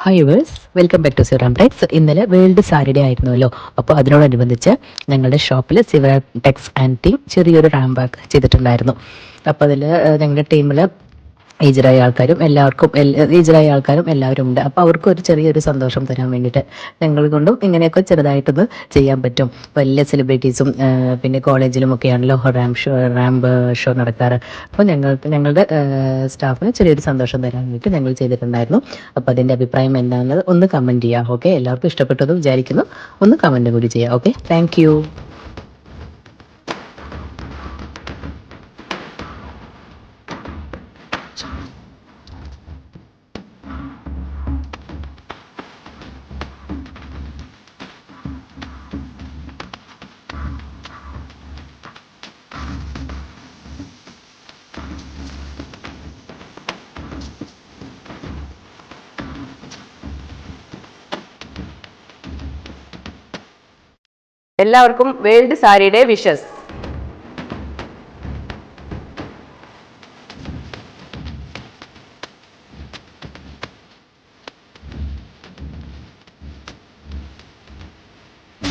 Hi viewers, welcome back to സിറാം techs. ഇന്നലെ world sari day ആയിരുന്നല്ലോ. അപ്പോൾ അതിനോടനുബന്ധിച്ച് ഞങ്ങളുടെ ഷോപ്പിൽ സിറാം ടെക്സ് ആൻഡ് ടീം ചെറിയൊരു റാംബാക്ക് ചെയ്തിട്ടുണ്ടായിരുന്നു. അപ്പോൾ അതിൽ ഞങ്ങളുടെ ടീമിൽ ഏജ്ഡായ ആൾക്കാരും എല്ലാവരും ഉണ്ട്. അപ്പോൾ അവർക്ക് ഒരു ചെറിയൊരു സന്തോഷം തരാൻ വേണ്ടിയിട്ട് ഞങ്ങൾ കൊണ്ടും ഇങ്ങനെയൊക്കെ ചെറുതായിട്ടൊന്ന് ചെയ്യാൻ പറ്റും. വലിയ സെലിബ്രിറ്റീസും പിന്നെ കോളേജിലുമൊക്കെയാണല്ലോ റാമ്പ് ഷോ നടക്കാറ്. അപ്പോൾ ഞങ്ങളുടെ സ്റ്റാഫിന് ചെറിയൊരു സന്തോഷം തരാൻ വേണ്ടിയിട്ട് ഞങ്ങൾ ചെയ്തിട്ടുണ്ടായിരുന്നു. അപ്പോൾ അതിൻ്റെ അഭിപ്രായം എന്താണെന്നത് ഒന്ന് കമൻറ്റ് ചെയ്യുക. ഓക്കെ, എല്ലാവർക്കും ഇഷ്ടപ്പെട്ടെന്ന് വിചാരിക്കുന്നു. ഒന്ന് കമൻറ്റ് കൂടി ചെയ്യുക. Okay, thank you. എല്ലാവർക്കും വേൾഡ് സാരി ഡേ വിഷസ്.